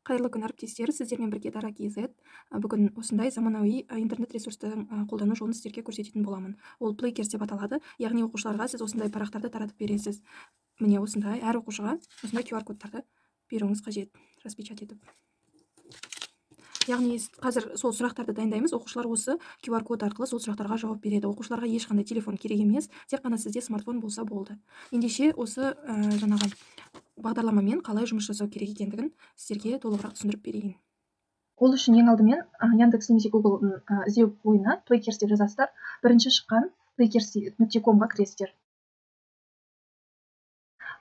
Қайырлы күн, әріптестер. Сіздермен бірге Дара KZ. Бүгін осындай заманауи интернет ресурстың қолдану жолын сіздерге көрсететін боламын. Ол Playkers деп аталады. Яғни оқушыларға сіз осындай парақтарды таратып бересіз. Міне осындай әр оқушыға осындай QR-кодтарды беруіңіз қажет, распечат етіп. Яғни қазір сол сұрақтарды дайындаймыз. Оқушылар осы QR-код арқылы сол сұрақтарға жауап береді. Оқушыларға ешқандай телефон керек емес, тек қана сізде смартфон болса болды. Ендеше осы жаңағы бағдарламамен қалай жұмыс жасау керек екендігін сіздерге толығырақ түсіндіріп берейін. Ол үшін ең алдымен Яндекс немесе Google іздеу ойына Playkers деп жазасыздар. Бірінші шыққан playkers.com-ға кіресіздер.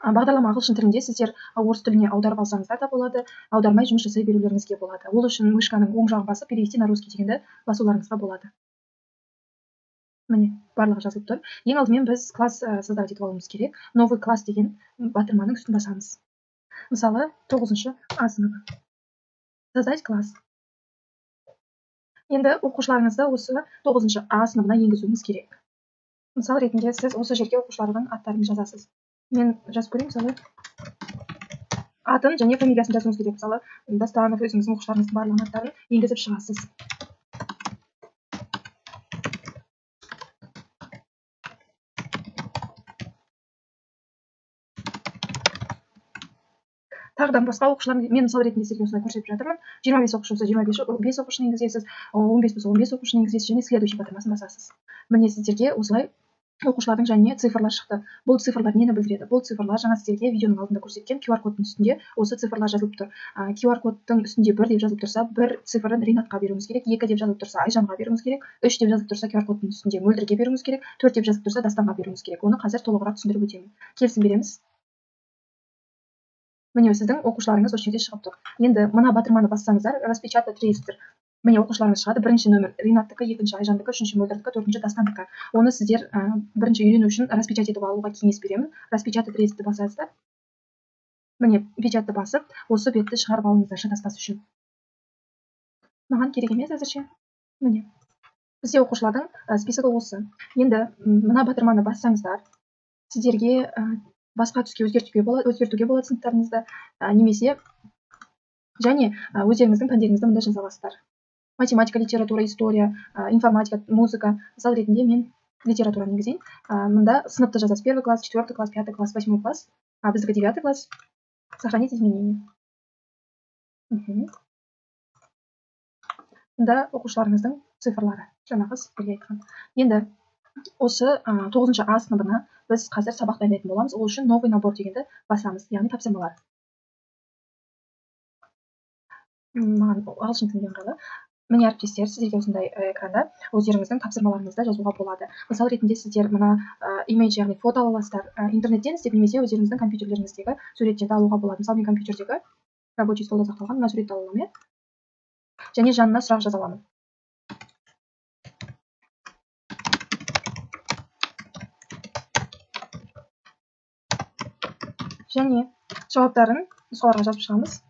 Бағдарлама ағылшын тілінде, сіздер орыс тіліне аударып алсаңыздар да болады, аудармай жұмыс жасай берулеріңізге болады. Ол үшін мышканың оң жағын басып перевести на русский дегенді басуларыңызға болады. Міне, барлығы жазылып тұр. Ең алдымен біз класс создавать етіп алуымыз керек. Новый класс деген батырманың үстін басамыз. Мысалы, 9-шы А сыныбы. Создать класс. Енді оқушыларыңызды осы 9-шы А сыныбына енгізуіңіз керек. Мысал ретінде сіз осы жерге оқушылардың аттарын жазасыз. Мен жазып көрейін, мысалы атын және фамилиясын жазуыңыз керек. Мысалы Дастанов, өзіңіздің оқушыларыңыздың барлығының аттарын енгізіп шығасыз. Тағыдан басқа оқушылар, мен мысал ретінде сізге осылай көрсетіп жатырмын. 25 оқушы болса 25 оқушыны енгізесіз, 15 болса 15 оқушыны енгізесіз және следующий батырмасын басасыз. Міне сіздерге осылай оқушылардың жанына цифрлар шықты. Бұл цифрлар нені білдіреді? Бұл цифрлар жаңа сіздерге видеоның алдында көрсеткен QR-кодтың үстінде осы цифрлар жазылып тұр. QR-кодтың үстінде 1 деп жазылып тұрса, 1 цифрын Ринатқа беруіңіз керек, 2 деп жазылып тұрса, Айжанға беруіңіз керек, 3 деп жазылып тұрса, QR-кодтың үстінде Мөлдірге беруіңіз керек, 4 деп жазылып тұрса, Дастанға беруіңіз керек. Оны қазір толығырақ түсіндіріп өтемін. Келісім береміз. Міне сіздің оқушыларыңыз осы жерде шығып тұр. Енді мына батырманы бассаңыздар, распечатать реестр. Міне оқушыларыңыз шығады. Бірінші нөмір Ринаттікі, екінші Айжандікі, үшінші Мөлдірдікі, төртінші Дастандікі. Оны сіздер бірінші үйрену үшін распечатать етіп алуға кеңес беремін. Распечатать реестрді басасыздар. Міне печатьті басып, осы бетті шығарып алыңыздар шатаспас үшін. Маған керек емес әзірше. Міне. Бізде оқушылардың списогі осы. Енді мына батырманы бассаңыздар, сіздерге басқа түске өзгертуге болады сыныптарыңызды, немесе және өздеріңіздің пәндеріңізді мұнда жаза аласыздар. Математика, литература, история, информатика, музыка. Мысал ретінде мен литератураны енгізейін. Мұнда сыныпты жазасыз. 1 класс, 4 класс, 5 класс, 8 класс, а біздікі 9 класс. Сохранить изменения. Мұнда оқушыларыңыздың цифрлары, жаңағы сіздерге айтқан. Енді осы 9-шы А сыныбына біз қазір сабақ дайындайтын боламыз. Ол үшін новый набор дегенді басамыз, яғни тапсырмалар. Маған ағылшын тілінде ыңғайлы. Міне әріптестер, сіздерге осындай экранда өздеріңіздің тапсырмаларыңызды жазуға болады. Мысал ретінде сіздер мына имидж, яғни фото ала аласыздар. Интернеттен іздеп немесе өздеріңіздің компьютерлеріңіздегі суреттерді алуға болады. Мысалы мен компьютердегі рабочий столда сақталған мына суретті ала аламын. Және жанына сұрақ жаза аламын. Және жауаптарын нұсқаларға жазып шығамыз.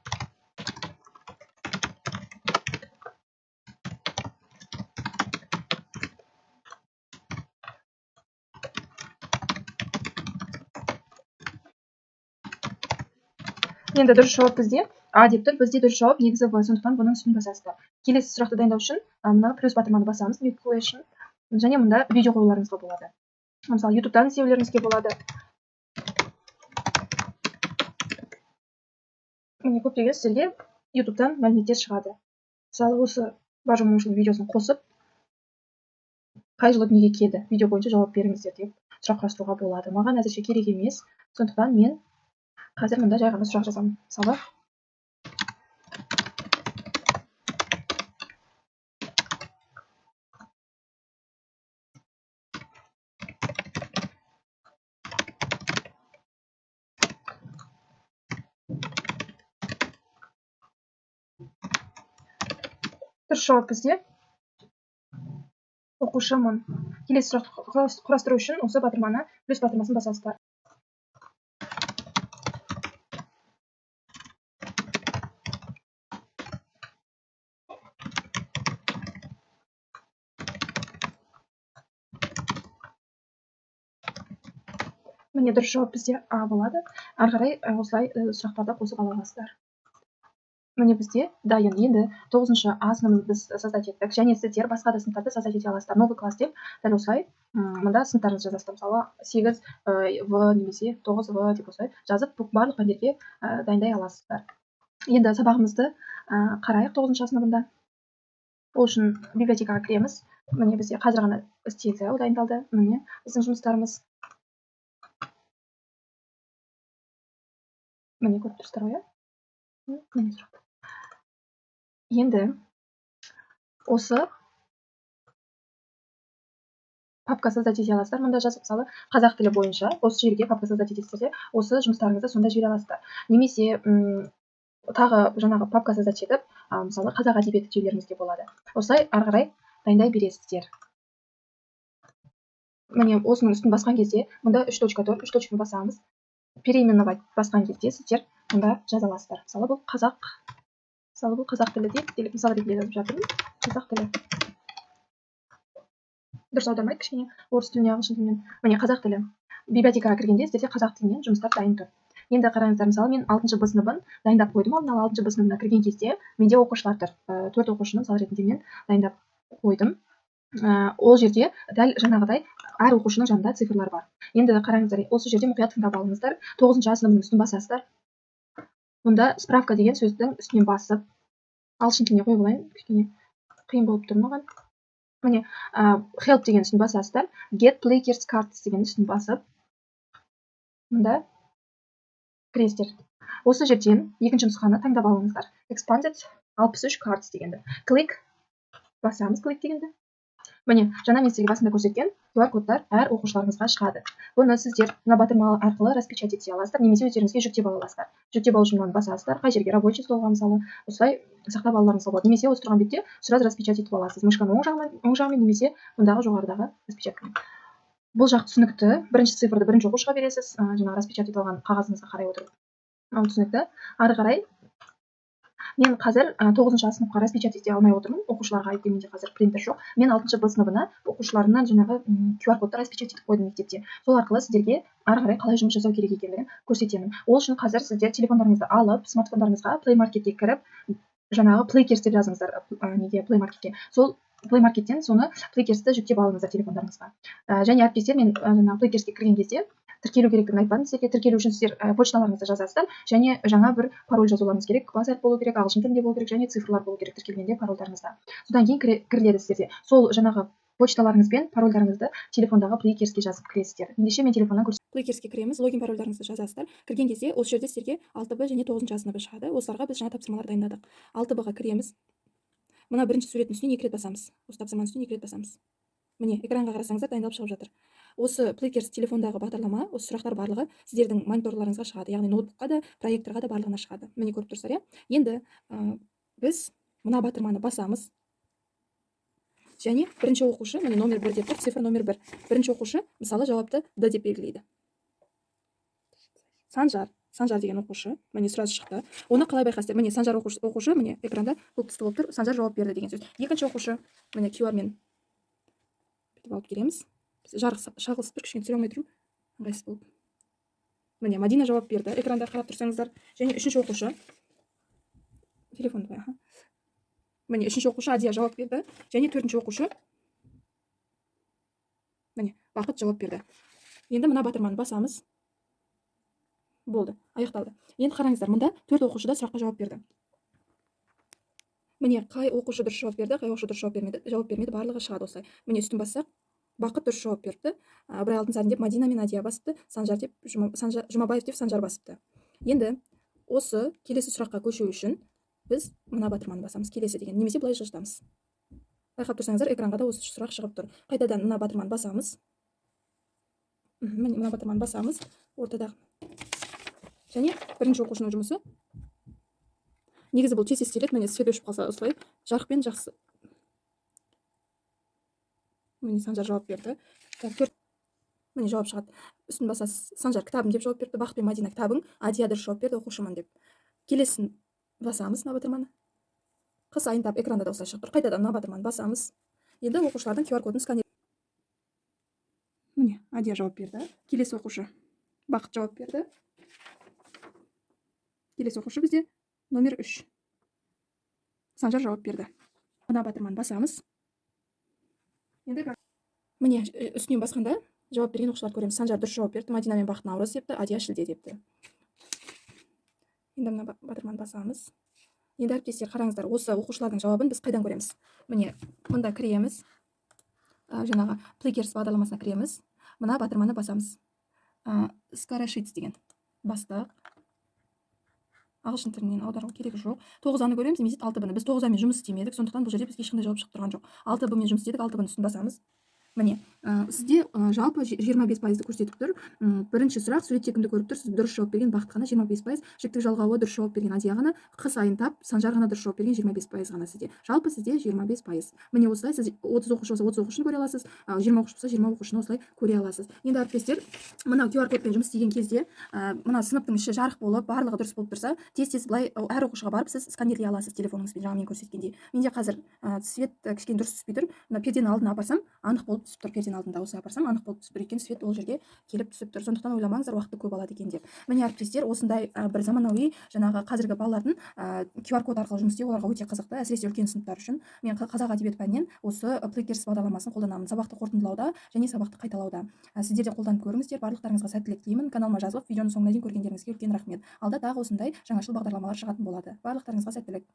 Енді дұрыс жауап бізде А деп тұр, бізде дұрыс жауап негізі В, сондықтан бұның үстін басасыздар. Келесі сұрақты дайындау үшін мына плюс батырманы басамыз, және мұнда видео қоюларыңызға болады. Мысалы ютубтан іздеулеріңізге болады. Міне көптеген сіздерге ютубтан мәліметтер шығады. Мысалы осы бар жұмысының видеосын қосып, қай жылы дүниеге келді, видео бойынша жауап беріңіздер деп сұрақ құрастыруға болады. Маған әзірше керек емес, сондықтан мен қазір мұнда жай ғана сұрақ жазамын. Мысалы дұрыс жауап бізде оқушымын. Келесі сұрақты құрастыру үшін осы батырманы плюс батырмасын басасыздар. Міне дұрыс жауап бізде А болады. Ары қарай осылай сұрақтарды қосып ала аласыздар. міне бізде дайын. Енді 9-шы А сыныбын біз создать еттік, және сіздер басқа да сыныптарды создать ете аласыздар. Новый класс деп дәл осылай мында сыныптарыңызды жазасыздар. Мысалы 8 В немесе 9 В деп осылай жазып барлық пәндерге дайындай аласыздар. Енді сабағымызды қарайық 9-шы сыныбында. Ол үшін библиотекаға кіреміз. Міне бізде қазір ғана істелді, ол дайындалды. Міне біздің жұмыстарымыз. Міне көріп тұрсыздар ғой, иә? Енді осы папка создать ете аласыздар. Мында жазып, мысалы қазақ тілі бойынша осы жерге папка создать етесіздер де, осы жұмыстарыңызды сонда жібере аласыздар. Немесе тағы жаңағы папка создать етіп, мысалы қазақ әдебиеті жіберулеріңізге болады. Осылай ары қарай дайындай бересіздер. Міне осының үстін басқан кезде мында 3 точка тұр, 3 точканы басамыз. Переименовать басқан кезде сіздер мында жаза аласыздар. Мысалы бұл қазақ тілі деп мысалы ретінде жазып жатырмын. Қазақ тілі. Дұрыс аудармайды кішкене орыс тіліне ағылшын тілінен. Міне қазақ тілі. Библиотекаға кіргенде сіздерде қазақ тілінен жұмыстар дайын тұр. Енді қараңыздар, мысалы мен 6-шы Б сыныбын дайындап қойдым. Алдын ала 6-шы Б сыныбына кірген кезде менде оқушылар тұр. 4 оқушыны мысалы ретінде мен дайындап қойдым. Ол жерде дәл жаңағыдай әр оқушының жанында цифрлар бар. Енді қараңыздар, осы жерде мұқият тыңдап алыңыздар. 9-шы А сыныбының үстін басасыздар. Мұнда справка деген сөздің үстінен басып, ағылшын тіліне қойып алайын, кішкене қиын болып тұр маған. Міне help деген үстін басасыздар. Get Players Cards деген үстін басып, мұнда кіресіздер. Осы жерден екінші нұсқаны таңдап алыңыздар. Expanded 63 cards дегенді. Click басамыз, click дегенді. Міне, жаңа мен сізге басында көрсеткен QR кодтар әр оқушыларыңызға шығады. Бұны сіздер мына батырма арқылы распечатать ете аласыздар, немесе өздеріңізге жүктеп ала аласыздар. Жүктеп алу үшін мынаны басасыздар, қай жерге рабочий столға мысалы, осылай сақтап алуларыңызға болады. Немесе осы тұрған бетте сразу распечатать етіп аласыз. Мышканы оң жағымен немесе мұндағы жоғарыдағы распечаткамен. Бұл жақ түсінікті. Бірінші цифрды бірінші оқушыға бересіз, жаңағы распечатать етілген қағазыңызға қарай отырып. Ал түсінікті. Ары қарай мен қазір 9-шы А сыныпқа распечатать ете алмай отырмын. Оқушыларға менде қазір принтер жоқ. Мен 6-шы Б сыныбына оқушыларымнан жаңағы QR кодты распечатать етіп қойдым мектепте. Сол арқылы сіздерге ары қарай қалай жұмыс жасау керек екендігін көрсетемін. Ол үшін қазір сіздер телефондарыңызды алып, смартфондарыңызға Play Marketке кіріп, жаңағы Playkers деп жазыңыздар, неге Play Marketке. Сол Play Markеттен соны Playkersті жүктеп алыңыздар телефондарыңызға. Және әріптестер, мен Playkersке кірген кезде тіркелу керектігін айтпадым сіздерге. Тіркелу үшін сіздер почталарыңызды жазасыздар, және жаңа бір пароль жазуларыңыз керек. Базар болу керек, ағылшын тілінде болу керек, және цифрлар болу керек тіркелгенде парольдарыңызда. Содан кейін кіріледі сіздерде. Сол жаңағы почталарыңыз бен парольдарыңызды телефондағы Playkersке жазып кіресіздер. Ендеше мен телефоннан Playkersке кіреміз, логин парольдарыңызды жазасыздар. Кірген кезде осы жерде сіздерге 6Б және 9-шы А сыныбы шығады. Осыларға біз жаңа тапсырмалар дайындадық. 6Бға кіреміз. Мына бірінші суреттің үстіне 2 рет басамыз. Осы тапсырманың үстіне 2 рет басамыз. Міне, экранға қарасаңыздар дайындалып шығып жатыр. Осы Playkers телефондағы бағдарлама, осы сұрақтар барлығы сіздердің мониторларыңызға шығады, яғни ноутбукқа да, проекторға да барлығына шығады. Міне көріп тұрсыздар, иә? Енді біз мына батырманы басамыз. Және бірінші оқушы, міне номер 1 деп тұр, цифр номер 1. Бірінші оқушы, мысалы, жауапты Д деп белгілейді. Санжар деген оқушы, міне сразу шықты. Оны қалай байқайсыздар? Міне Санжар оқушы, міне экранда көк түсті болып тұр, Санжар жауап берді деген сөз. Екінші оқушы, міне QR-мен бүйтіп алып келеміз. Шағылысып тұр, кішкене түсіре алмай тұрмын, ыңғайсыз болып. Міне Мадина жауап берді, экранда қарап тұрсаңыздар. Және үшінші оқушы, телефонды қой, міне үшінші оқушы Адия жауап берді, және төртінші оқушы, міне Бақыт жауап берді. Енді мына батырманы басамыз. Болды, аяқталды. Енді қараңыздар, мұнда 4 оқушы да сұраққа жауап берді. Міне қай оқушы дұрыс жауап берді, қай оқушы дұрыс жауап бермеді, барлығы шығады осылай. Міне үстін бассақ, Бақыт дұрыс жауап берді. Ыбырай Алтынсарин деп Мадина мен Адия басыпты, Санжар деп Жұмабаев деп Санжар басыпты. Енді осы келесі сұраққа көшу үшін біз мына батырманы басамыз, келесі деген, немесе былай жылжытамыз. Байқап тұрсаңыздар, экранға да осы сұрақ шығып тұр. Қайтадан мына батырманы басамыз. Міне мына батырманы басамыз, ортадағы. Және бірінші оқушының жұмысы. Негізі бұл тез істеледі, міне свет өшіп қалса осылай жарықпен жақсы. Міне Санжар жауап берді. Міне жауап шығады. Үстін басасыз, Санжар кітабым деп жауап берді, Бақыт пен Мадина кітабың, Адия дұрыс жауап берді, оқушымын деп. Келесін басамыз мына батырманы. Қыс айын тап, экранда да осылай шығып тұр. Қайтадан мына батырманы басамыз. Енді оқушылардың QR кодын сканер. Міне Адия жауап берді. Келесі оқушы Бақыт жауап берді. Келесі оқушы бізде номер 3. Санжар жауап берді. Мына батырманы басамыз. Енді міне үстінен басқанда жауап берген оқушыларды көреміз. Санжар дұрыс жауап берді. Мадина мен Бақыт наурыз депті, Адия шілде депті. Енді мына батырманы басамыз. Енді әріптестер қараңыздар, осы оқушылардың жауабын біз қайдан көреміз? Міне мында кіреміз. Жаңағы Плейкерс бағдарламасына кіреміз. Мына батырманы басамыз. Скорошиц деген бастық. Ағылшын тілінен аудару керегі жоқ. 9-ны көреміз, немесе 6-ны. Біз 9-мен жұмыс істемедік, сондықтан бұл жерде бізге ешқандай жауап шығып тұрған жоқ. 6-мен жұмыс істедік, 6-ның үстін басамыз. Міне сізде жалпы 25%-ді көрсетіп тұр. Бірінші сұрақ, суретте кімді көріп тұр? Сіз дұрыс жауап берген Бақыт қана 25%, жіктік жалғауы дұрыс жауап берген Адия ғана, Қ сайын тап, Санжар ғана дұрыс жауап берген 25% ғана сізде. Жалпы сізде 25%. Міне осылай сіз 30 оқушы болса 30 оқушыны көре аласыз, 20 оқушы болса 20 оқушыны осылай көре аласыз. Енді әріптестер, мынау QR кодпен жұмыс істеген кезде, мына сыныптың іші жарық болып, барлығы дұрыс болып тұрса, тез былай әр оқушыға барып сіз сканерлей аласыз телефоныңызбен, жаңа мен көрсеткендей. Менде қазір свет кішкене дұрыс түспей тұр. Мына перденің алдына апарсам, анық болып түсіп тұр. Перденің алдында осы апарсам, анық болып түсіп тұр. Өйткені свет ол жерге келіп түсіп тұр. Сондықтан ойламаңыздар, уақытты көп алады екен деп. Міне әріптестер, осындай бір заманауи жаңағы қазіргі балалардың QR код арқылы жұмыс істеу оларға өте қызықты, әсіресе үлкен сыныптар үшін. Мен қазақ әдебиет пәнінен осы Плейкерс бағдарламасын қолданамын сабақты қорытындылауда және сабақты қайталауда. Сіздер де қолданып көріңіздер. Барлықтарыңызға сәттілік тілеймін. Каналыма жазылып, видеоның соңына дейін көргендеріңізге үлкен рахмет. Алда тағы осындай жаңашыл бағдарламалар шығатын болады. Барлықтарыңызға сәттілік.